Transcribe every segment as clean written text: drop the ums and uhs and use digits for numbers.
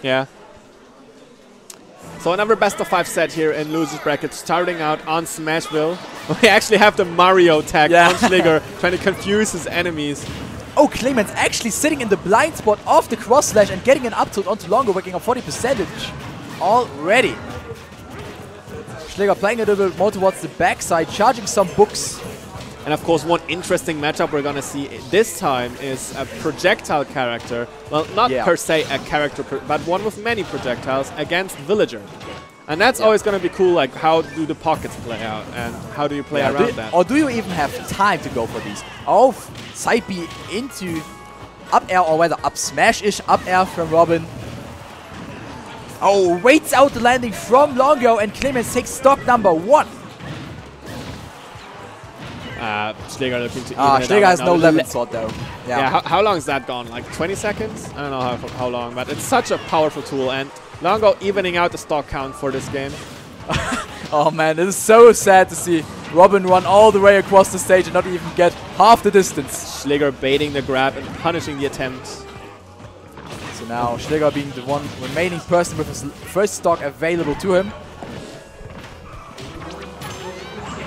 Yeah. So another best of 5 set here in losers bracket, starting out on Smashville. We actually have the Mario tag on Schligger, trying to confuse his enemies. Oh, Klemenz actually sitting in the blind spot of the cross slash and getting an up tilt onto LoNg0uw, working on 40% already. Schligger playing a little bit more towards the backside, charging some books. And of course, one interesting matchup we're going to see this time is a projectile character. Well, not per se a character, but one with many projectiles against Villager. And that's always going to be cool, like how do the pockets play out and how do you play around that? Or do you even have time to go for these? Oh, side B into up air, or rather up smash-ish up air from Robin. Oh, waits out the landing from LoNg0uw, and Klemenz takes stock number 1. Schligger looking to Schligger has no level sword though. Yeah, how long is that gone? Like 20 seconds? I don't know how long, but it's such a powerful tool, and LoNg0uw evening out the stock count for this game. Oh man, it is so sad to see Robin run all the way across the stage and not even get half the distance. Schligger baiting the grab and punishing the attempt. So now Schligger being the one remaining person with his first stock available to him.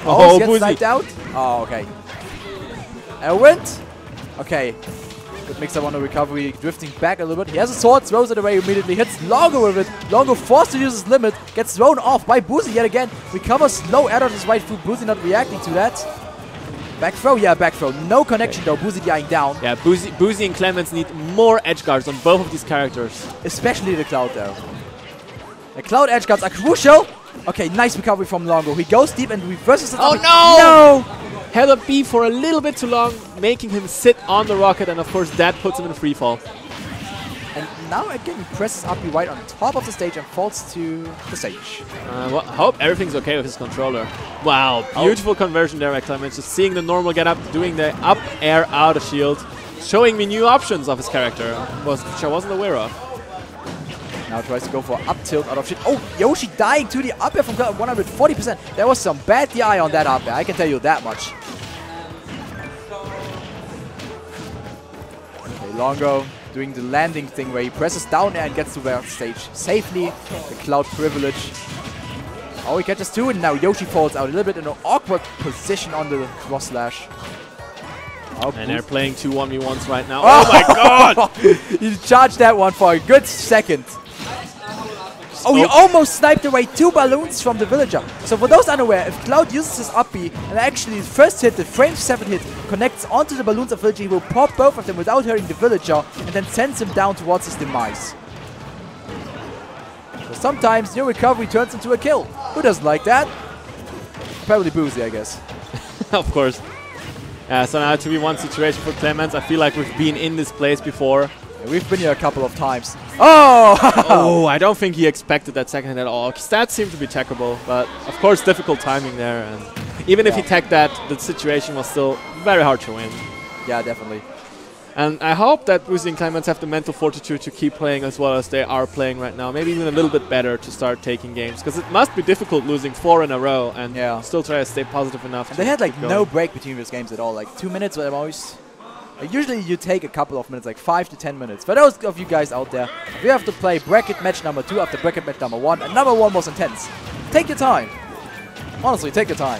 Oh, he gets sniped out. Oh, okay. A wint. Okay. Good mix up on the recovery, drifting back a little bit. He has a sword, throws it away immediately, hits LoNg0uw with it. LoNg0uw forced to use his limit, gets thrown off by buzi yet again. Recovers low air dodge his right foot. buzi not reacting to that. Back throw, back throw. No connection though, buzi dying down. Yeah, buzi and Klemenz need more edge guards on both of these characters. Especially the Cloud though. The Cloud edge guards are crucial. Okay, nice recovery from LoNg0uw. He goes deep and reverses it. Oh no! Held up B for a little bit too long, making him sit on the rocket, and of course that puts him in free fall. And now again he presses up B right on top of the stage and falls to the stage. Well, I hope everything's okay with his controller. Wow, beautiful conversion there by Klemenz. Just seeing the normal get up, doing the up air out of shield, showing me new options of his character, which I wasn't aware of. Now tries to go for up tilt out of shit. Oh, Yoshi dying to the up air from 140%. There was some bad DI on that up air, I can tell you that much. Okay, LoNg0uw doing the landing thing where he presses down air and gets to the stage safely. The Cloud privilege. Oh, he catches 2 and now Yoshi falls out a little bit in an awkward position on the cross slash. Oh, and they're playing 2 1v1s right now. Oh my god! He charged that one for a good second. Oh, he almost sniped away 2 balloons from the Villager. So for those unaware, if Cloud uses his up B and actually his first hit, the frame 7 hit, connects onto the balloons of Villager, he will pop both of them without hurting the Villager and then sends him down towards his demise. So sometimes your recovery turns into a kill. Who doesn't like that? Probably buzi, I guess. Of course. So now 2v1 situation for Klemenz. I feel like we've been in this place before. Yeah, we've been here a couple of times. Oh! Oh, I don't think he expected that second hit at all. Stats seem to be techable, but of course difficult timing there. And even if he teched that, the situation was still very hard to win. Yeah, definitely. And I hope that buzi and Klemenz have the mental fortitude to keep playing as well as they are playing right now. Maybe even a little bit better to start taking games. Because it must be difficult losing 4 in a row and still try to stay positive enough. And they had like no break between those games at all. Like 2 minutes at most. Like usually you take a couple of minutes, like 5 to 10 minutes. For those of you guys out there, if you have to play bracket match number 2 after bracket match number 1, and number 1 was intense, take your time. Honestly, take your time.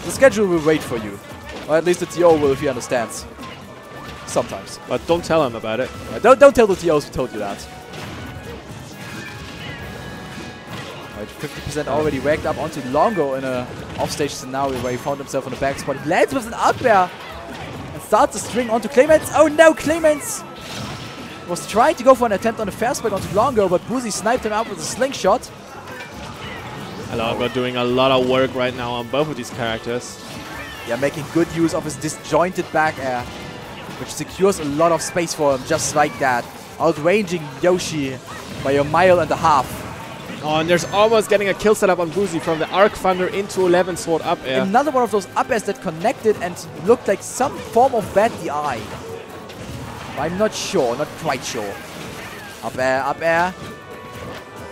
The schedule will wait for you. Or at least the TO will if he understands. Sometimes. But don't tell him about it. Don't tell the TOs who told you that. Right, 50% already racked up onto LoNg0uw in a offstage scenario where he found himself on the back spot. He lands with an up air and starts the string onto Klemenz. Oh no, Klemenz was trying to go for an attempt on the fast break onto LoNg0uw, but buzi sniped him out with a slingshot. LoNg0uw doing a lot of work right now on both of these characters. Yeah, making good use of his disjointed back air, which secures a lot of space for him just like that. Outranging Yoshi by 1.5 miles. Oh, and there's almost getting a kill setup on buzi from the Arc Thunder into 11 sword up air. Another one of those up airs that connected and looked like some form of bad DI. I'm not sure, not quite sure. Up air, up air.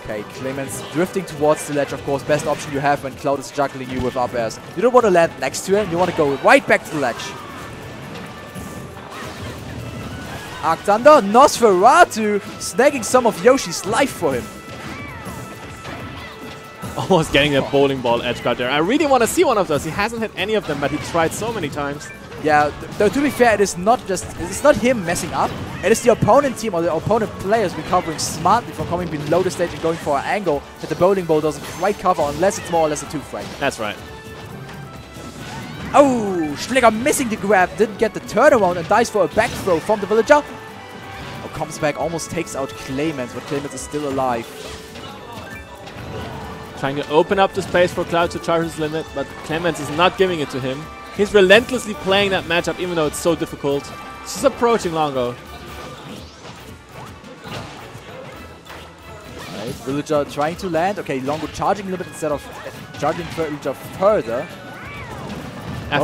Okay, Klemenz drifting towards the ledge, of course. Best option you have when Cloud is juggling you with up airs. You don't want to land next to him, you want to go right back to the ledge. Arc Thunder, Nosferatu snagging some of Yoshi's life for him. Almost getting a bowling ball edge guard there. I really want to see one of those. He hasn't hit any of them, but he tried so many times. Yeah, though to be fair, it's not him messing up. It is the opponent team or the opponent players recovering smartly from coming below the stage and going for an angle that the bowling ball doesn't quite cover unless it's more or less a 2-frame. That's right. Oh, Schligger missing the grab, didn't get the turnaround and dies for a back throw from the villager. Oh, comes back, almost takes out Klemenz, but Klemenz is still alive. Trying to open up the space for Cloud to charge his limit, but Klemenz is not giving it to him. He's relentlessly playing that matchup even though it's so difficult. He's just approaching LoNg0uw. Right, villager trying to land. Okay, LoNg0uw charging a little bit instead of charging villager further. I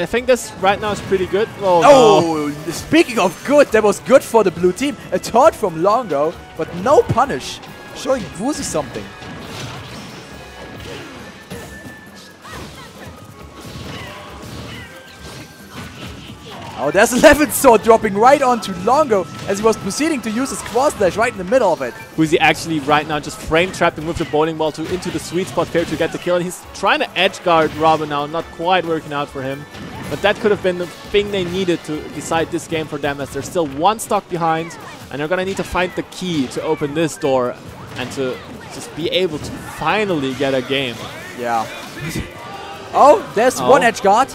think this right now is pretty good. Oh, no. Speaking of good, that was good for the blue team. A taunt from LoNg0uw, but no punish. Showing buzi something. Oh, there's 11 sword dropping right onto LoNg0uw as he was proceeding to use his cross slash right in the middle of it. buzi actually right now just frame trapping with the bowling ball into the sweet spot here to get the kill. And he's trying to edge guard Robin now, not quite working out for him. But that could have been the thing they needed to decide this game for them, as they're still one stock behind. And they're going to need to find the key to open this door and to just be able to finally get a game. Yeah. Oh, there's one edge guard.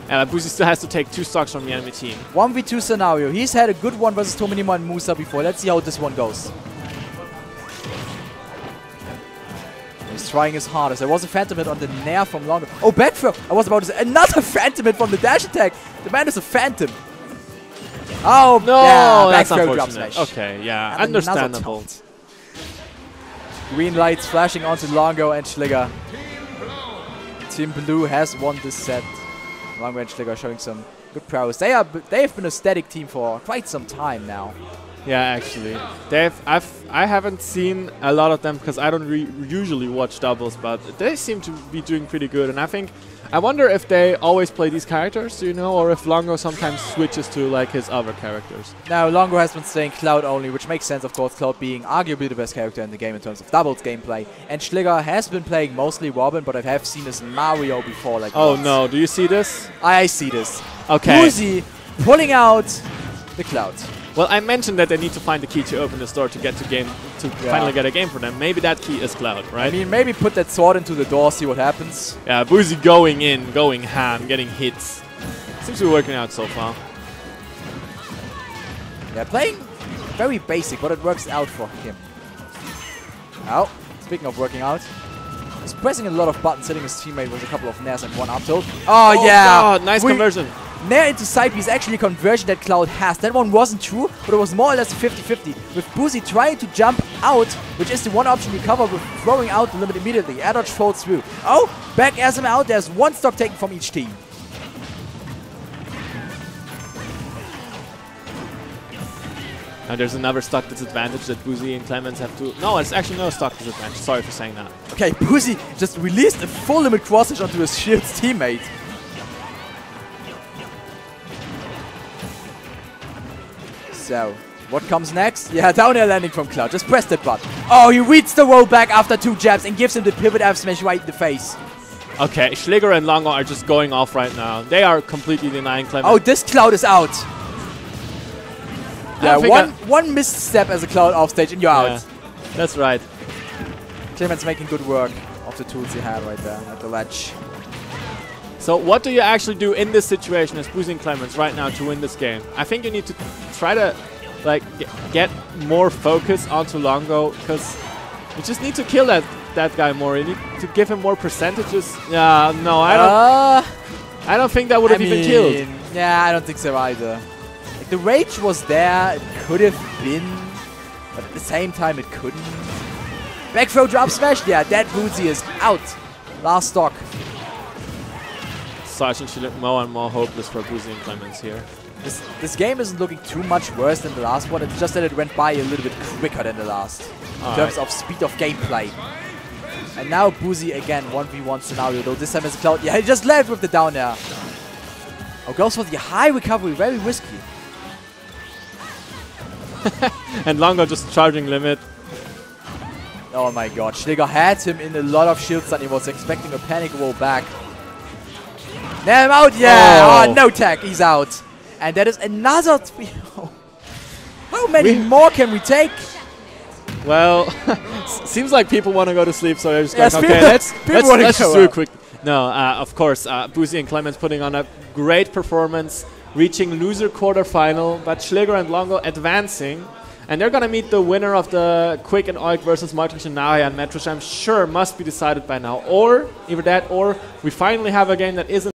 And buzi still has to take 2 stocks from the enemy team. 1v2 scenario. He's had a good one versus Tominimo and Musa before. Let's see how this one goes. He's trying his hardest. There was a phantom hit on the nair from LoNg0uw. Oh, back throw. I was about to say another phantom hit from the dash attack. The man is a phantom. Oh, no, yeah, that's back throw unfortunate. drop smash. Okay, yeah, And understandable. Green lights flashing onto LoNg0uw and Schligger. Team Blue has won this set. LoNg0uw and Schligger showing some good prowess. They have been a static team for quite some time now. Yeah, actually, I haven't seen a lot of them because I don't usually watch doubles, but they seem to be doing pretty good. And I wonder if they always play these characters, you know, or if LoNg0uw sometimes switches to like his other characters. Now, LoNg0uw has been staying Cloud only, which makes sense, of course. Cloud being arguably the best character in the game in terms of doubles gameplay, and Schligger has been playing mostly Robin, but I have seen his Mario before. Like, oh no, do you see this? I see this. Okay. buzi pulling out the Cloud. Well, I mentioned that they need to find the key to open this door to get to game, to finally get a game for them. Maybe that key is Cloud, right? I mean, maybe put that sword into the door, see what happens. Yeah, buzi going in, going ham, getting hits. Seems to be working out so far. Yeah, playing very basic, but it works out for him. Oh, speaking of working out, he's pressing a lot of buttons, hitting his teammate with a couple of nairs and one up tilt. Oh yeah! God, nice conversion. Nair into side B is actually a conversion that Cloud has. That one wasn't true, but it was more or less a 50-50. With buzi trying to jump out, which is the one option you cover with throwing out the limit immediately. Air dodge folds through. Oh, back as him out. There's one stock taken from each team. Now there's another stock disadvantage that buzi and Klemenz have to... No, it's actually no stock disadvantage. Sorry for saying that. Okay, buzi just released a full limit cross-edge onto his shield's teammate. So, what comes next? Yeah, down air landing from Cloud. Just press that button. Oh, he reads the roll back after 2 jabs and gives him the pivot F smash right in the face. Okay, Schligger and LoNg0uw are just going off right now. They are completely denying Klemenz. Oh, this Cloud is out. Yeah, one misstep as a Cloud off stage and you're out. That's right. Klemenz making good work of the tools he had right there at the ledge. So what do you actually do in this situation as buzi and Klemenz right now to win this game? I think you need to try to like get more focus onto LoNg0uw, because you just need to kill that guy more. You need to give him more percentages. Yeah, no, I don't think that would have even killed. Yeah, I don't think so either. Like, the rage was there. It could have been, but at the same time it couldn't. Back throw drop smash. Yeah, that buzi is out. Last stock. Starting to look more and more hopeless for buzi and Klemenz here. This game isn't looking too much worse than the last one. It's just that it went by a little bit quicker than the last in terms of speed of gameplay. And now buzi again 1v1 scenario, though this time as Cloud. Yeah, he just left with the down air. Oh, goes for the high recovery, very risky. And LoNg0uw just charging limit. Oh my god, Schligger had him in a lot of shields and he was expecting a panic roll back. Nail him out, yeah! Oh, no tag, he's out. And that is another 3-0. How many more can we take? Well, seems like people want to go to sleep, so I just got, okay, let's just do a quick. No, of course, buzi and Klemenz putting on a great performance, reaching loser quarterfinal, but Schligger and LoNg0uw advancing. And they're going to meet the winner of the Quick and Oik versus Martin and match, which I'm sure must be decided by now. Or, either that, or we finally have a game that isn't